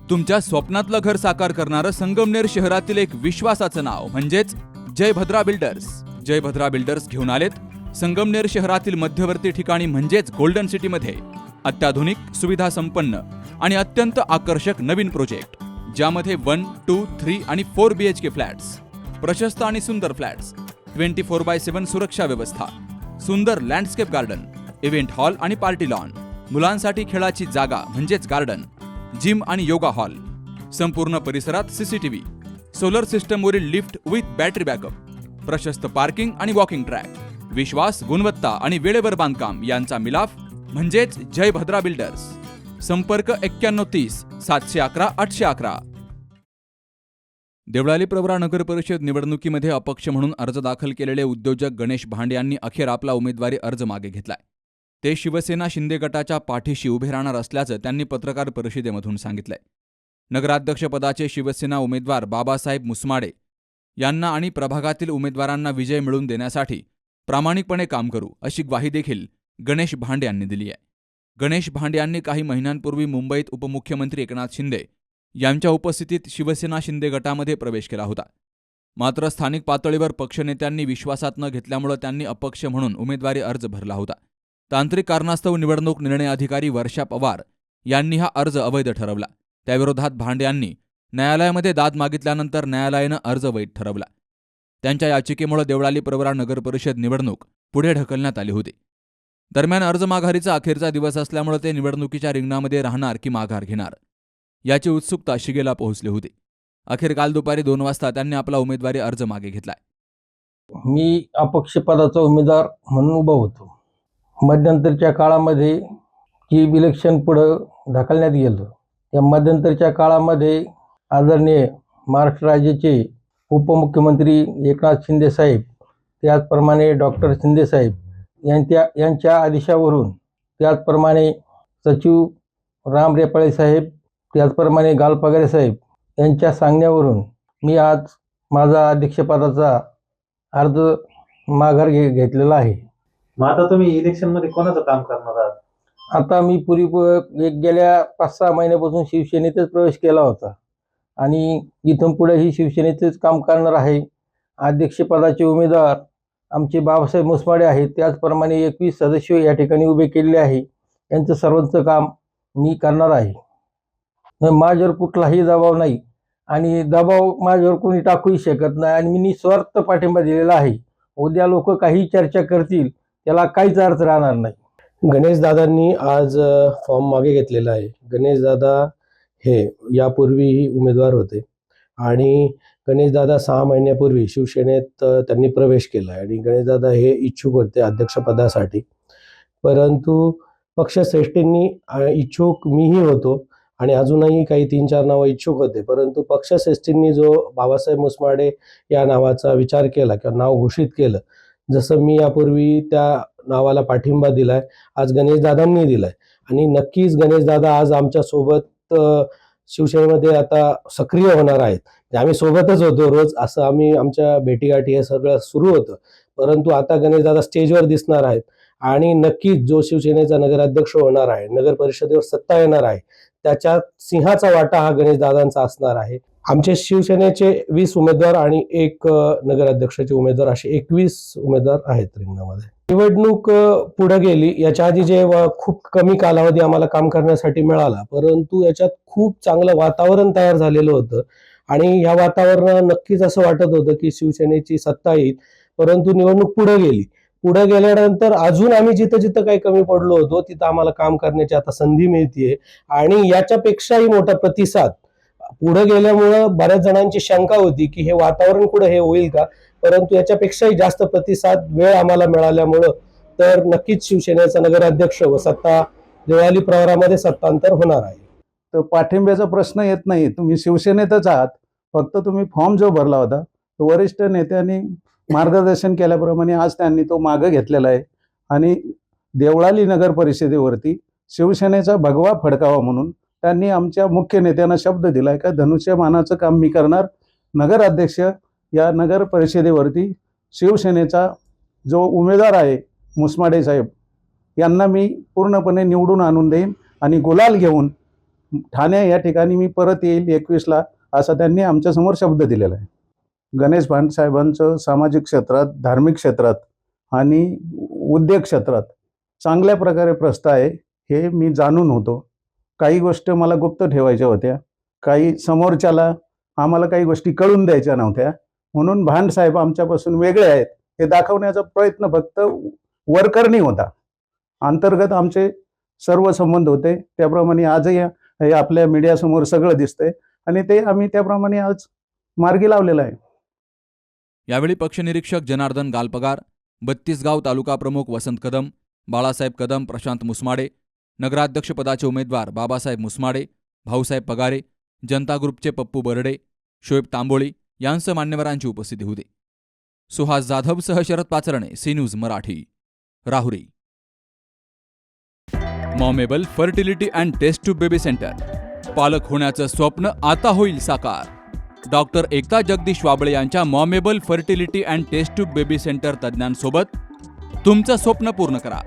तुमच्या स्वप्नातलं घर साकार करणारं संगमनेर शहरातील एक विश्वासाचं नाव म्हणजेच जयभद्रा बिल्डर्स. जयभद्रा बिल्डर्स घेऊन आलेत संगमनेर शहरातील मध्यवर्ती ठिकाणी म्हणजेच गोल्डन सिटीमध्ये अत्याधुनिक, सुविधा संपन्न आणि अत्यंत आकर्षक नवीन प्रोजेक्ट, ज्यामध्ये 1, 2, 3 आणि 4 BHK फ्लॅट्स, प्रशस्त आणि सुंदर फ्लॅट्स, 24/7 सुरक्षा व्यवस्था, सुंदर लँडस्केप गार्डन, इव्हेंट हॉल आणि पार्टी लॉन, मुलांसाठी खेळाची जागा म्हणजेच गार्डन, जिम आणि योगा हॉल, संपूर्ण परिसरात CCTV, सोलर सिस्टमवरील लिफ्ट विथ बॅटरी बॅकअप, प्रशस्त पार्किंग आणि वॉकिंग ट्रॅक, विश्वास, गुणवत्ता आणि वेळेवर बांधकाम यांचा मिलाफ म्हणजेच जयभद्रा बिल्डर्स. संपर्क 9130 711 811. देवळाली प्रवरा नगर परिषद निवडणुकीमध्ये अपक्ष म्हणून अर्ज दाखल केलेले उद्योजक गणेश भांडे यांनी अखेर आपला उमेदवारी अर्ज मागे घेतलाय. ते शिवसेना शिंदे गटाच्या पाठीशी उभे राहणार असल्याचं त्यांनी पत्रकार परिषदेमधून सांगितलंय. नगराध्यक्षपदाचे शिवसेना उमेदवार बाबासाहेब मुसमाडे यांना आणि प्रभागातील उमेदवारांना विजय मिळवून देण्यासाठी प्रामाणिकपणे काम करू अशी ग्वाही देखील गणेश भांडे यांनी दिली आहे. गणेश भांडे यांनी काही महिन्यांपूर्वी मुंबईत उपमुख्यमंत्री एकनाथ शिंदे यांच्या उपस्थितीत शिवसेना शिंदे गटामध्ये प्रवेश केला होता. मात्र स्थानिक पातळीवर पक्षनेत्यांनी विश्वासात न घेतल्यामुळे त्यांनी अपक्ष म्हणून उमेदवारी अर्ज भरला होता. तांत्रिक कारणास्तव निवडणूक निर्णय अधिकारी वर्षा पवार यांनी हा अर्ज अवैध ठरवला. त्याविरोधात भांडे यांनी न्यायालयामध्ये दाद मागितल्यानंतर न्यायालयानं अर्ज वैध ठरवला. त्यांच्या याचिकेमुळे देवळाली प्रवरा नगर परिषद निवडणूक पुढे ढकलण्यात आली होती. दरम्यान अर्ज माघारीचा अखेरचा दिवस असल्यामुळे ते निवडणुकीच्या रिंगणामध्ये राहणार की माघार घेणार याची उत्सुकता शिगेला पोहोचली होती. अखेर काल दुपारी 2 वाजता त्यांनी आपला उमेदवारी अर्ज मागे घेतलाय. मी अपक्ष पदाचा उमेदवार म्हणून उभा होतो. मध्यंतरच्या काळामध्ये जी इलेक्शन पुढं ढकलण्यात गेलं, या मध्यंतरच्या काळामध्ये आदरणीय महाराष्ट्र राज्याचे उपमुख्यमंत्री एकनाथ शिंदे साहेब, त्याचप्रमाणे डॉक्टर शिंदे साहेब यांच्या आदेशावरून, त्याचप्रमाणे सचिव राम रेपाळे साहेब, त्याचप्रमाणे गालपगारे साहेब यांच्या सांगण्यावरून मी आज माझा अध्यक्षपदाचा अर्ज माघार घेतलेला आहे. मग आता तुम्ही इलेक्शनमध्ये कोणाचं काम करणार आहात? आता मी गेल्या 5-6 महिन्यापासून शिवसेनेतच प्रवेश केला होता आणि इथून पुढे ही शिवसेनेचेच काम करणार आहे. अध्यक्षपदाचे उमेदवार आमचे बाबासाहेब मुसमाडे आहेत. त्याचप्रमाणे 21 सदस्य या ठिकाणी उभे केलेले आहे. यांचं सर्वांचं काम मी करणार आहे. माझ्यावर कुठलाही दबाव नाही आणि दबाव माझ्यावर कोणी टाकूही शकत नाही आणि मी निस्वार्थ पाठिंबा दिलेला आहे. उद्या लोक काही चर्चा करतील त्याला काहीच अर्थ राहणार नाही. गणेश दादांनी आज फॉर्म मागे घेतलेला आहे. गणेश दादा हे यापूर्वीही उमेदवार होते आणि गणेश दादा 6 महिन्यापूर्वी शिवसेनेत त्यांनी प्रवेश केला आणि गणेश दादा हे इच्छुक होते अध्यक्षपदासाठी. परंतु पक्षश्रेष्ठींनी इच्छुक मीही होतो आणि अजूनही काही 3-4 नावं इच्छुक होते, परंतु पक्षश्रेष्ठींनी जो बाबासाहेब मुसमाडे या नावाचा विचार केला किंवा नाव घोषित केलं, जसं मी यापूर्वी त्या नावाला पाठिंबा दिलाय, आज गणेशदादांनी दिलाय आणि नक्कीच गणेशदादा आज आमच्यासोबत शिवसेनेमध्ये आता सक्रिय होणार आहेत. आम्ही सोबतच होतो रोज, असं आमच्या भेटीगाठी हे सगळं सुरू होतं, परंतु आता गणेशदादा स्टेजवर दिसणार आहेत आणि नक्कीच जो शिवसेनेचा नगराध्यक्ष होणार आहे, नगर परिषदेवर सत्ता येणार आहे, त्याच्यात सिंहाचा वाटा हा गणेशदादांचा असणार आहे. आमचे शिवसेनेचे 20 उमेदवार आणि 1 नगराध्यक्षाचे उमेदवार असे 21 उमेदवार आहेत रिंगणामध्ये. निवडणूक पुढे गेली, याच्या आधी जे खूप कमी कालावधी आम्हाला काम करण्यासाठी मिळाला, परंतु याच्यात खूप चांगलं वातावरण तयार झालेलं होतं आणि या वातावरणात नक्कीच असं वाटत होतं की शिवसेनेची सत्ता येईल. परंतु निवडणूक पुढे गेल्यानंतर अजून आम्ही जिथं जिथं काही कमी पडलो होतो तिथं आम्हाला काम करण्याची आता संधी मिळतेय आणि याच्यापेक्षाही मोठा प्रतिसाद पुढे गेल्यामुळं बऱ्याच जणांची शंका होती की हे वातावरण पुढे हे होईल का, परंतु याच्यापेक्षाही जास्त प्रतिसाद वेळ आम्हाला मिळाल्यामुळं तर नक्कीच शिवसेनेचा नगराध्यक्ष व सत्ता देवळाली प्रवरामध्ये सत्तांतर होणार आहे. तर पाठिंब्याचा प्रश्न येत नाही. तुम्ही शिवसेनेतच आहात, फक्त तुम्ही फॉर्म जो भरला होता तो वरिष्ठ नेत्यांनी मार्गदर्शन केल्याप्रमाणे आज त्यांनी तो मागे घेतलेला आहे आणि देवळाली नगर परिषदेवरती शिवसेनेचा भगवा फडकावा म्हणून त्यांनी आमच्या मुख्य नेत्यांना शब्द दिलाय का धनुष्यमानाचं काम मी करणार. नगराध्यक्ष या नगर परिषदेवरती शिवसेनेचा जो उमेदवार आहे मुसमाडे साहेब यांना मी पूर्णपणे निवडून आणून देईन आणि गुलाल घेऊन ठाणे या ठिकाणी मी परत येईल 21ला, असा त्यांनी आमच्यासमोर शब्द दिलेला आहे. गणेश भांड साहेबांचं सामाजिक क्षेत्रात, धार्मिक क्षेत्रात आणि उद्योग क्षेत्रात चांगल्या प्रकारे प्रस्ताव आहे हे मी जाणून होतो. काही गोष्टी मला गुप्त ठेवायच्या होत्या, काही समोरच्याला आम्हाला काही गोष्टी कळून द्यायच्या नव्हत्या. म्हणून भांड साहेब आमच्यापासून वेगळे आहेत हे दाखवण्याचा प्रयत्न फक्त वरकरणी होता. अंतर्गत आमचे सर्व संबंध होते. त्याप्रमाणे आजही हे आपल्या मीडियासमोर सगळं दिसतंय आणि ते आम्ही त्याप्रमाणे आज मार्गी लावलेलं आहे. यावेळी पक्षनिरीक्षक जनार्दन गालपगार, 32 गाव तालुका प्रमुख वसंत कदम, बाळासाहेब कदम, प्रशांत मुसमाडे, नगराध्यक्षपदाचे उमेदवार बाबासाहेब मुसमाडे, भाऊसाहेब पगारे, जनता ग्रुपचे पप्पू बर्डे, शोएब तांबोळी यांसह मान्यवरांची उपस्थिती होती. सुहास जाधवसह शरद पाचरणे, सी न्यूज मराठी, राहुरी. मॉमेबल fertility and test tube baby centre. पालक होण्याचं स्वप्न आता होईल साकार. डॉक्टर एकता जगदीश वाबळे यांच्या मॉमेबल fertility and test tube baby centre तज्ज्ञांसोबत तुमचं स्वप्न पूर्ण करा.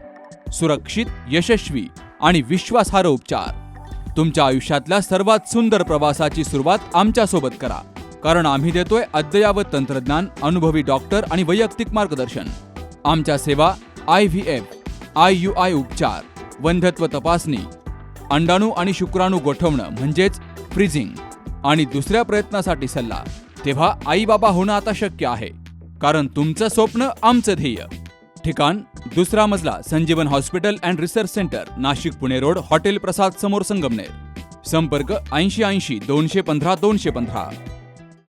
सुरक्षित, यशस्वी आणि विश्वासार्ह उपचार. तुमच्या आयुष्यातल्या सर्वात सुंदर प्रवासाची सुरुवात आमच्यासोबत करा, कारण आम्ही देतोय अद्ययावत तंत्रज्ञान, अनुभवी डॉक्टर आणि वैयक्तिक मार्गदर्शन. आमच्या सेवा IVF, IUI उपचार, वंध्यत्व तपासणी, अंडाणू आणि शुक्राणू गोठवणं म्हणजेच फ्रीजिंग आणि दुसऱ्या प्रयत्नासाठी सल्ला. तेव्हा आई बाबा होणं आता शक्य आहे, कारण तुमचं स्वप्न आमचं ध्येय. ठिकाण 2रा मजला, Sanjeevan hospital and research centre, Nashik Pune road, hotel Prasad समोर, संगमनेर. संपर्क 8080 215 215.